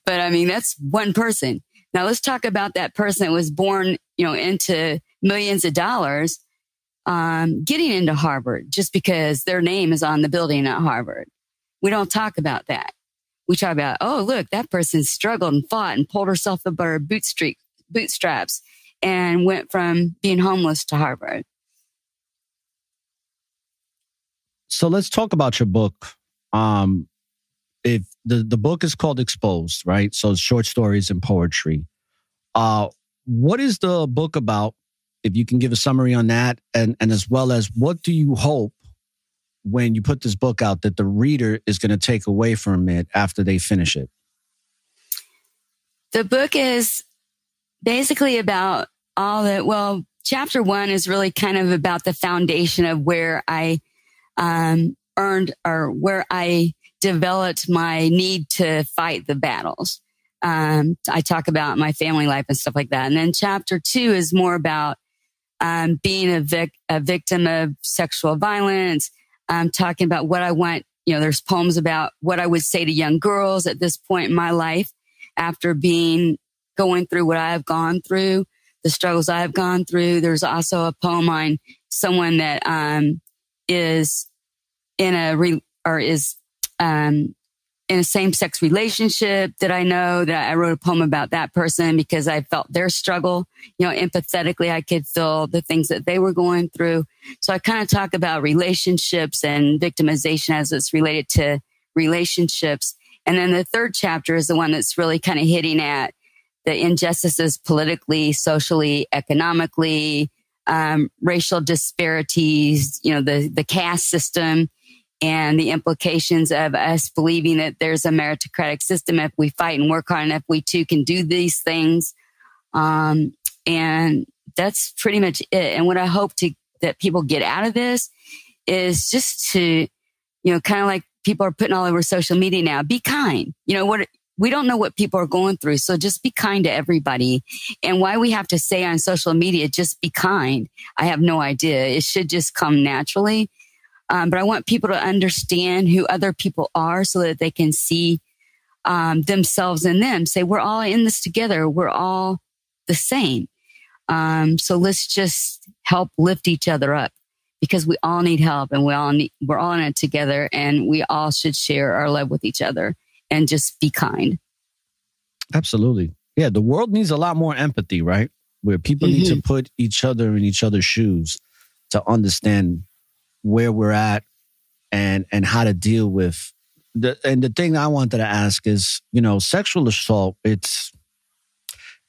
that's one person. Now let's talk about that person that was born, into millions of dollars. getting into Harvard just because their name is on the building at Harvard. We don't talk about that. We talk about, oh, look, that person struggled and fought and pulled herself up by her bootstraps and went from being homeless to Harvard. So let's talk about your book. If the book is called Exposed, right? So it's short stories and poetry. What is the book about? If you can give a summary on that, and as well as what do you hope when you put this book out that the reader is going to take away from it after they finish it? The book is basically about all that. Well, chapter 1 is really kind of about the foundation of where I earned or where I developed my need to fight the battles. I talk about my family life and stuff like that. And then chapter 2 is more about being a victim of sexual violence. Talking about what I want. There's poems about what I would say to young girls at this point in my life after going through what I've gone through, the struggles I've gone through. There's also a poem on someone that is in a same-sex relationship that I know, that I wrote a poem about that person because I felt their struggle. Empathetically, I could feel the things that they were going through. So I kind of talk about relationships and victimization as it's related to relationships. And then the third chapter is the one that's really kind of hitting at the injustices politically, socially, economically, racial disparities, the caste system, and the implications of us believing that there's a meritocratic system if we fight and work hard and if we too can do these things. And that's pretty much it. And what I hope that people get out of this is just to, kind of like people are putting all over social media now, be kind. We don't know what people are going through. So just be kind to everybody. And why we have to say on social media, just be kind, I have no idea. It should just come naturally. But I want people to understand who other people are so that they can see themselves in them. Say, we're all in this together. We're all the same. So let's just help lift each other up because we all need help and we're all in it together, and we all should share our love with each other and just be kind. Absolutely. Yeah. The world needs a lot more empathy, right? Where people need to put each other in each other's shoes to understand where we're at and how to deal with the thing I wanted to ask is, sexual assault, it's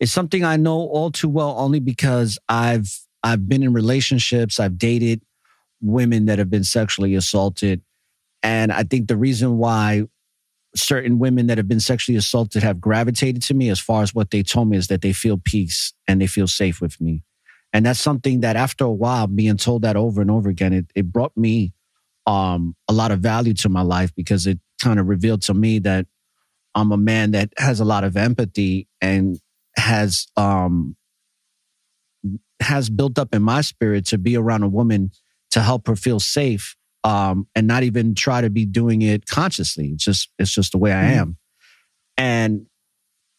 something I know all too well only because I've been in relationships, I've dated women that have been sexually assaulted. And I think the reason why certain women that have been sexually assaulted have gravitated to me as far as what they told me is that they feel peace and they feel safe with me. And that's something that after a while, being told that over and over again, it brought me a lot of value to my life because it kind of revealed to me that I'm a man that has a lot of empathy and has built up in my spirit to be around a woman to help her feel safe and not even try to be doing it consciously. It's just the way I am. And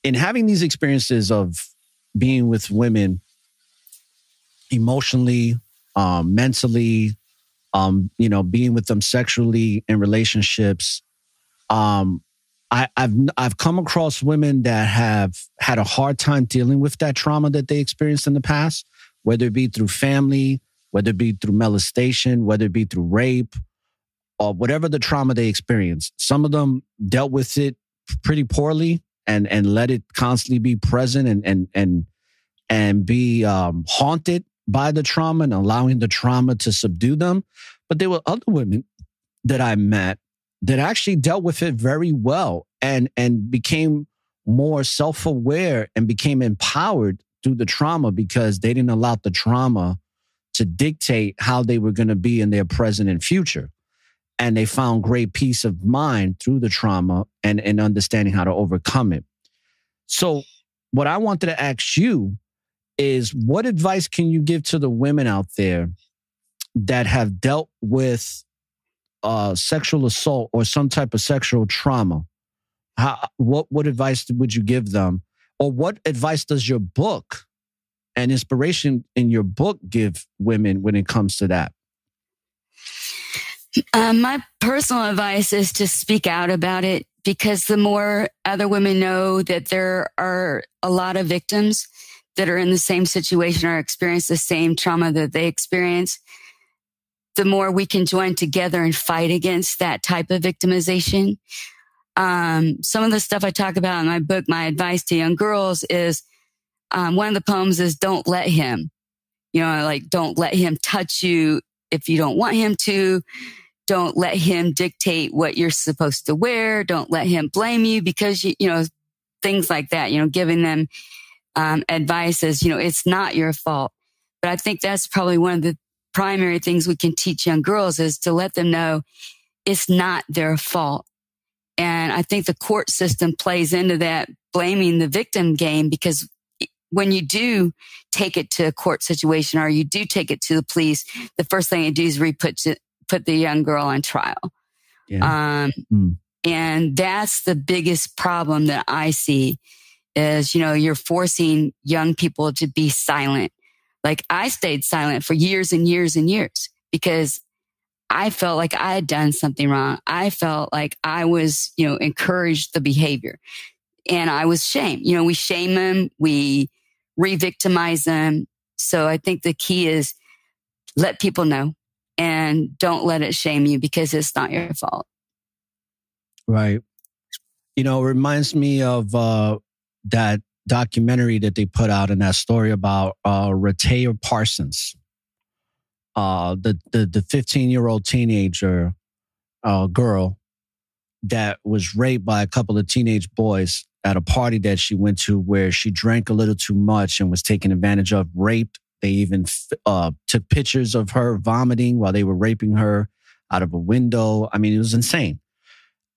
in having these experiences of being with women, emotionally, mentally, being with them sexually in relationships. I've come across women that have had a hard time dealing with that trauma that they experienced in the past, whether it be through family, whether it be through molestation, whether it be through rape, or whatever the trauma they experienced. Some of them dealt with it pretty poorly and let it constantly be present and be haunted by the trauma and allowing the trauma to subdue them. But there were other women that I met that actually dealt with it very well and became more self-aware and became empowered through the trauma because they didn't allow the trauma to dictate how they were going to be in their present and future. And they found great peace of mind through the trauma and understanding how to overcome it. So what I wanted to ask you is, what advice can you give to the women out there that have dealt with sexual assault or some type of sexual trauma? What advice would you give them? Or what advice does your book and inspiration in your book give women when it comes to that? My personal advice is to speak out about it, because the more other women know that there are a lot of victims that are in the same situation or experience the same trauma that they experience, the more we can join together and fight against that type of victimization. Some of the stuff I talk about in my book, my advice to young girls is, one of the poems is don't let him, like don't let him touch you if you don't want him to. Don't let him dictate what you're supposed to wear. Don't let him blame you because, things like that, giving them advice is, it's not your fault. But I think that's probably one of the primary things we can teach young girls is to let them know it's not their fault. And I think the court system plays into that blaming the victim game, because when you do take it to a court situation or you do take it to the police, the first thing you do is put the young girl on trial. Yeah. And that's the biggest problem that I see is, you're forcing young people to be silent. Like I stayed silent for years and years and years because I felt like I had done something wrong. I felt like I was, encouraged the behavior, and I was shamed. We shame them. We re-victimize them. So I think the key is let people know and don't let it shame you because it's not your fault. Right. It reminds me of that documentary that they put out in that story about Rataya Parsons, the 15-year-old teenager girl that was raped by a couple of teenage boys at a party that she went to where she drank a little too much and was taken advantage of, raped. They even took pictures of her vomiting while they were raping her out of a window. I mean, it was insane.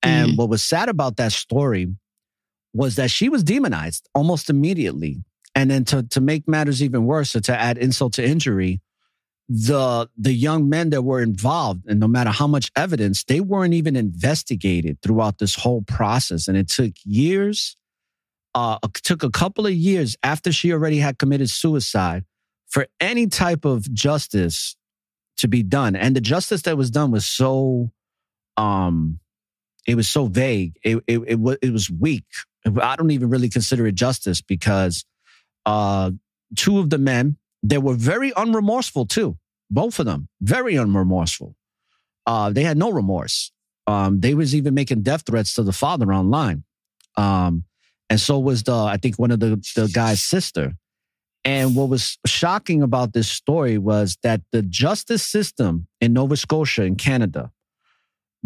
And what was sad about that story was that she was demonized almost immediately. And then to make matters even worse, or to add insult to injury, the young men that were involved, and no matter how much evidence, they weren't even investigated throughout this whole process. And it took years, took a couple of years after she already had committed suicide for any type of justice to be done. And the justice that was done was so, it was so vague. It was weak. I don't even really consider it justice because two of the men, they were very unremorseful too. Both of them, very unremorseful. They had no remorse. They was even making death threats to the father online. And so was I think one of the guy's sister. And what was shocking about this story was that the justice system in Nova Scotia in Canada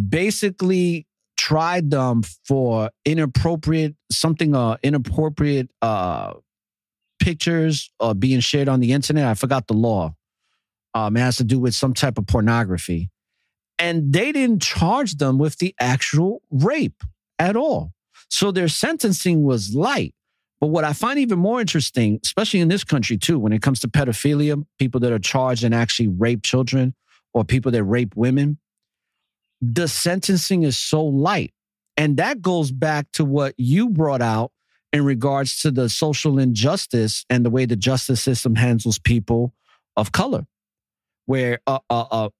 basically tried them for inappropriate pictures being shared on the internet. I forgot the law. It has to do with some type of pornography. And they didn't charge them with the actual rape at all. So their sentencing was light. But what I find even more interesting, especially in this country too, when it comes to pedophilia, people that are charged and actually rape children or people that rape women, the sentencing is so light. And that goes back to what you brought out in regards to the social injustice and the way the justice system handles people of color, where a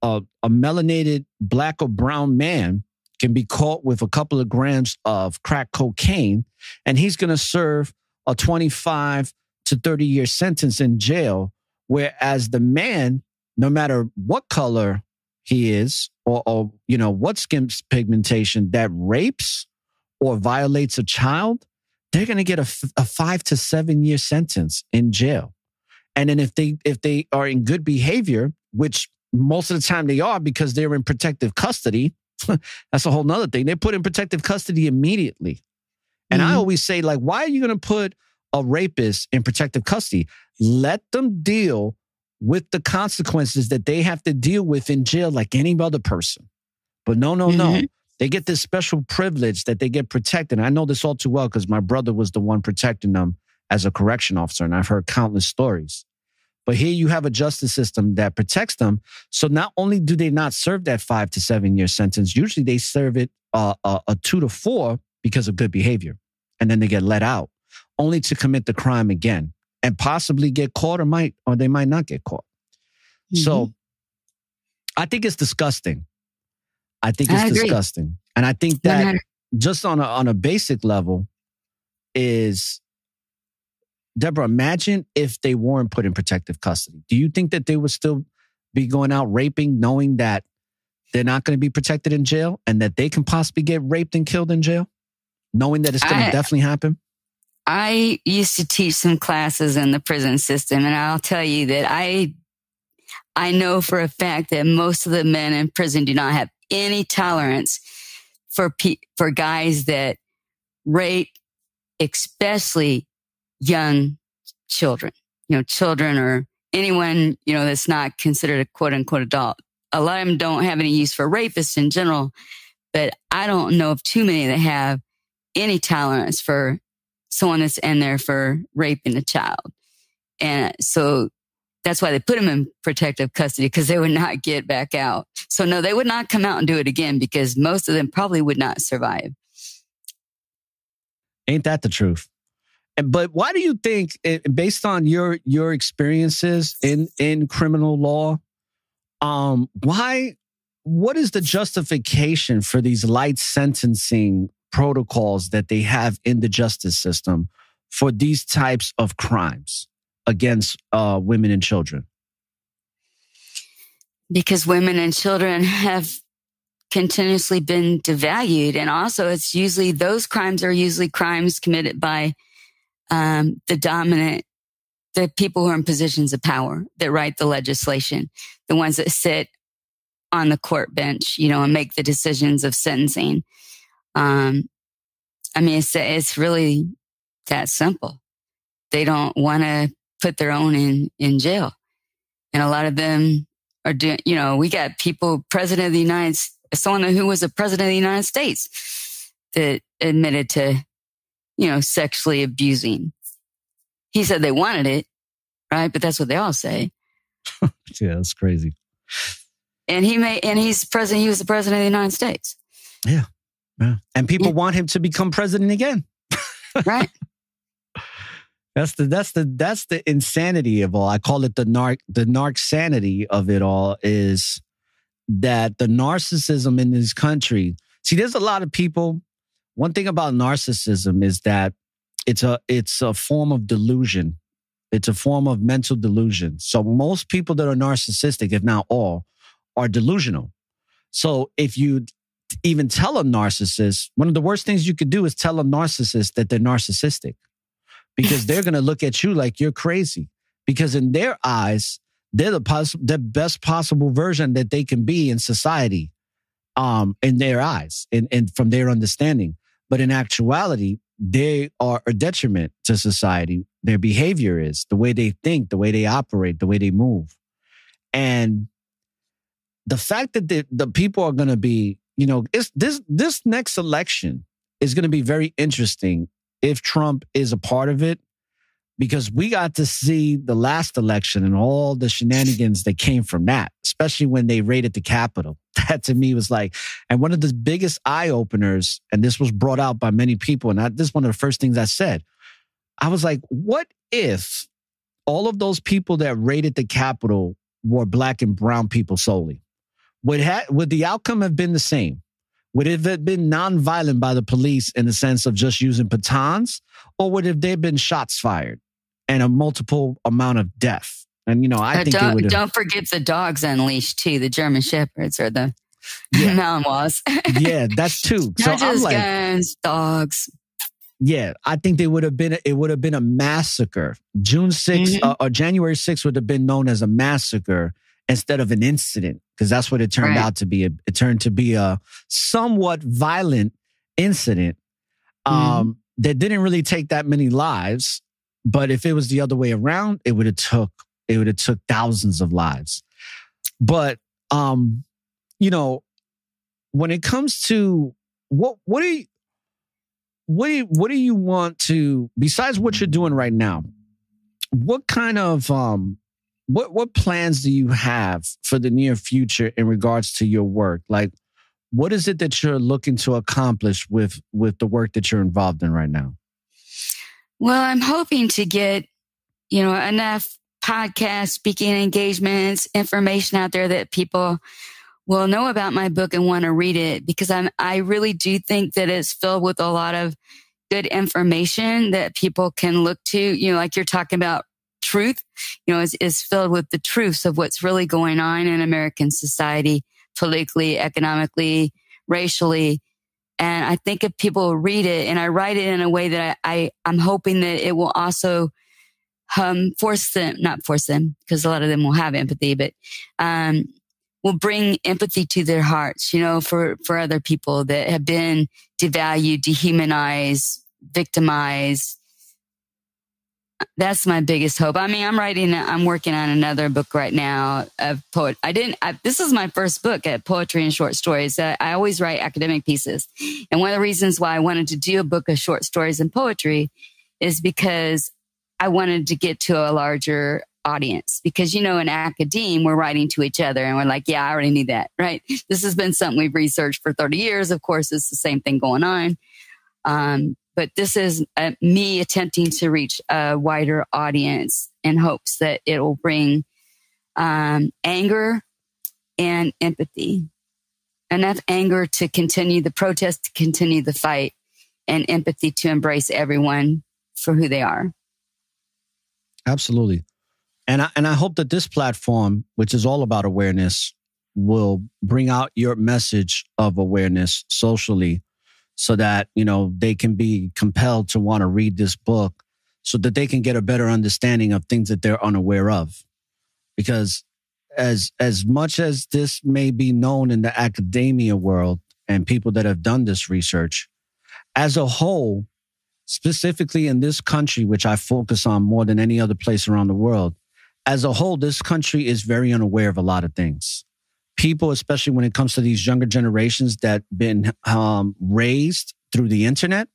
melanated black or brown man can be caught with a couple of grams of crack cocaine, and he's going to serve a 25 to 30-year sentence in jail, whereas the man, no matter what color he is or what skin pigmentation, that rapes or violates a child, they're going to get a 5 to 7 year sentence in jail. And then if they are in good behavior, which most of the time they are because they're in protective custody, that's a whole nother thing. They're put in protective custody immediately. And I always say, like, why are you going to put a rapist in protective custody? Let them deal with the consequences that they have to deal with in jail like any other person. But no. They get this special privilege that they get protected. I know this all too well because my brother was the one protecting them as a correction officer, and I've heard countless stories. But here you have a justice system that protects them. So not only do they not serve that 5 to 7 year sentence, usually they serve it a 2 to 4 because of good behavior. And then they get let out, only to commit the crime again. and possibly get caught or they might not get caught. Mm-hmm. So I think it's disgusting. I think it's disgusting. And I think that just on a basic level is, Deborah, imagine if they weren't put in protective custody. Do you think that they would still be going out raping, knowing that they're not going to be protected in jail and that they can possibly get raped and killed in jail, knowing that it's going to definitely happen? I used to teach some classes in the prison system, and I'll tell you that I know for a fact that most of the men in prison do not have any tolerance for guys that rape, especially young children, children or anyone, that's not considered a quote unquote adult. A lot of them don't have any use for rapists in general, but I don't know of too many that have any tolerance for someone that's in there for raping a child. And so that's why they put them in protective custody, because they would not get back out. So no, they would not come out and do it again, because most of them probably would not survive. Ain't that the truth? But why do you think, based on your experiences in criminal law, what is the justification for these light sentencing protocols that they have in the justice system for these types of crimes against women and children? Because women and children have continuously been devalued. And also those crimes are usually crimes committed by the people who are in positions of power that write the legislation, the ones that sit on the court bench, and make the decisions of sentencing. It's really that simple. They don't want to put their own in jail. And a lot of them are doing, we got people, someone who was a president of the United States that admitted to, sexually abusing. He said they wanted it, right? But that's what they all say. Yeah, that's crazy. And he was the president of the United States. Yeah. And people want him to become president again. Right. That's the insanity of all. I call it the narc sanity of it all, is that the narcissism in this country. See, there's a lot of people. One thing about narcissism is that it's a form of delusion. It's a form of mental delusion. So most people that are narcissistic, if not all, are delusional. So if you even tell a narcissist, one of the worst things you could do is tell a narcissist that they're narcissistic, because they're going to look at you like you're crazy, because in their eyes, they're the best possible version that they can be in society, in their eyes and from their understanding. But in actuality, they are a detriment to society. Their behavior is the way they think, the way they operate, the way they move. And the fact that the people are going to be, this next election is going to be very interesting if Trump is a part of it, because we got to see the last election and all the shenanigans that came from that, especially when they raided the Capitol. That to me was like, and one of the biggest eye openers, and this was brought out by many people, and this is one of the first things I said. I was like, what if all of those people that raided the Capitol were black and brown people solely? Would the outcome have been the same? Would it have been nonviolent by the police in the sense of just using batons? Or would have there been shots fired and a multiple amount of death? And, I think they would have... Don't forget the dogs unleashed, too. The German Shepherds or the Malinois. Yeah, that's two. Not just guns, dogs. Yeah, I think it would have been a massacre. June 6th or January 6th would have been known as a massacre instead of an incident, because that's what it turned out to be. It turned to be a somewhat violent incident that didn't really take that many lives. But if it was the other way around, it would have took thousands of lives. But when it comes to what do you want to, besides what you're doing right now, what kind of what plans do you have for the near future in regards to your work? Like, what is it that you're looking to accomplish with the work that you're involved in right now? Well, I'm hoping to get enough podcasts, speaking engagements, information out there that people will know about my book and want to read it, because I really do think that it's filled with a lot of good information that people can look to. Like you're talking about truth, is filled with the truths of what's really going on in American society, politically, economically, racially. And I think if people read it, and I write it in a way that I'm hoping that it will also not force them, because a lot of them will have empathy, but will bring empathy to their hearts, for other people that have been devalued, dehumanized, victimized. That's my biggest hope. I mean, I'm working on another book right now of this is my first book at Poetry and Short Stories. I always write academic pieces. And one of the reasons why I wanted to do a book of short stories and poetry is because I wanted to get to a larger audience, because, in academe, we're writing to each other and we're like, yeah, I already knew that, right? This has been something we've researched for 30 years. Of course, it's the same thing going on. But this is me attempting to reach a wider audience in hopes that it will bring anger and empathy. Enough anger to continue the protest, to continue the fight, and empathy to embrace everyone for who they are. Absolutely. And I hope that this platform, which is all about awareness, will bring out your message of awareness socially, so that, they can be compelled to want to read this book, so that they can get a better understanding of things that they're unaware of. Because as much as this may be known in the academia world and people that have done this research, as a whole, specifically in this country, which I focus on more than any other place around the world, as a whole, this country is very unaware of a lot of things. People, especially when it comes to these younger generations that been raised through the internet,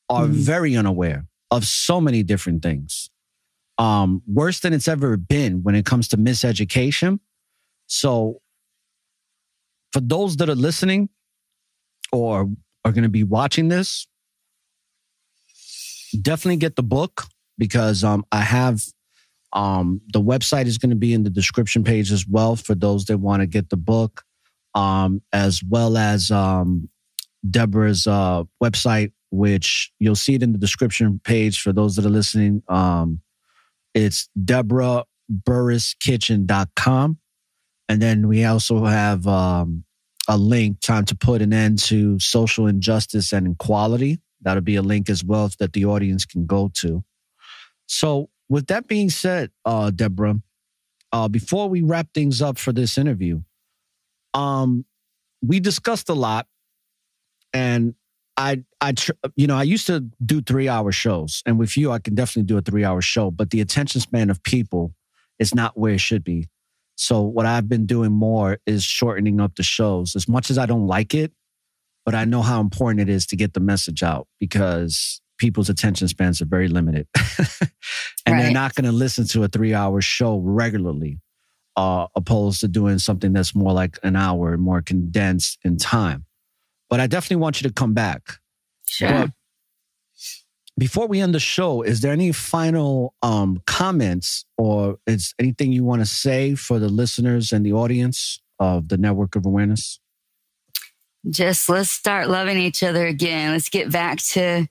are very unaware of so many different things. Worse than it's ever been when it comes to miseducation. So for those that are listening or are going to be watching this, definitely get the book, because I have... the website is going to be in the description page as well for those that want to get the book, as well as Deborah's website, which you'll see it in the description page for those that are listening. It's Burris-Kitchen.com. And then we also have a link, Time to Put an End to Social Injustice and Inequality. That'll be a link as well that the audience can go to. So, with that being said, Deborah, before we wrap things up for this interview, we discussed a lot, and I used to do 3-hour shows, and with you, I can definitely do a 3-hour show, but the attention span of people is not where it should be. So what I've been doing more is shortening up the shows, as much as I don't like it, but I know how important it is to get the message out, because people's attention spans are very limited. And They're not going to listen to a 3-hour show regularly, opposed to doing something that's more like an hour, more condensed in time. But I definitely want you to come back. Sure. But before we end the show, is there any final comments, or is anything you want to say for the listeners and the audience of the Network of Awareness? Just let's start loving each other again. Let's get back to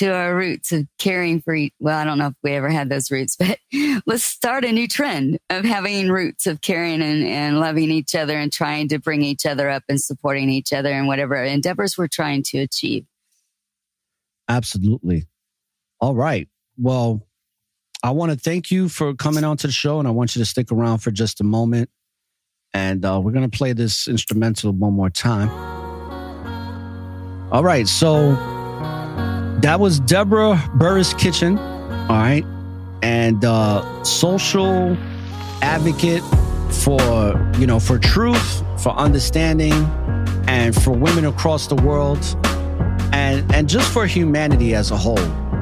our roots of caring for well, I don't know if we ever had those roots, but let's start a new trend of having roots of caring and loving each other and trying to bring each other up and supporting each other and whatever endeavors we're trying to achieve. Absolutely. All right. Well, I want to thank you for coming on to the show, and I want you to stick around for just a moment. And we're going to play this instrumental one more time. All right. So that was Deborah Burris-Kitchen, all right, and social advocate for truth, for understanding, and for women across the world, and just for humanity as a whole.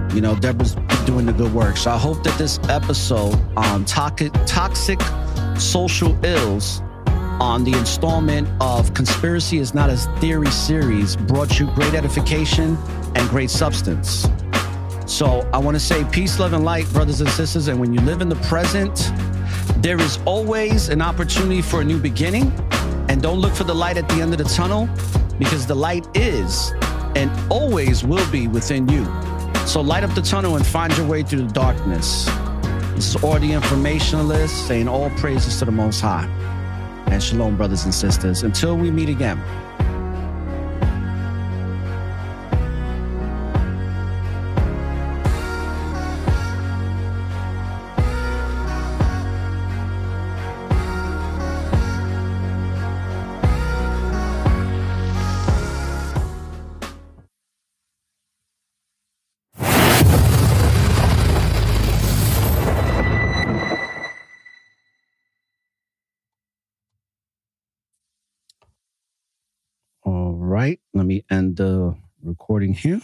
Deborah's doing the good work. So I hope that this episode on toxic social ills, on the installment of Conspiracy is Not a Theory series, brought you great edification and great substance. So I want to say peace, love, and light, brothers and sisters. And when you live in the present, there is always an opportunity for a new beginning. And don't look for the light at the end of the tunnel, because the light is and always will be within you. So light up the tunnel and find your way through the darkness. This is ORRA the Informationalist, saying all praises to the Most High. And shalom, brothers and sisters. Until we meet again. All right, let me end the recording here.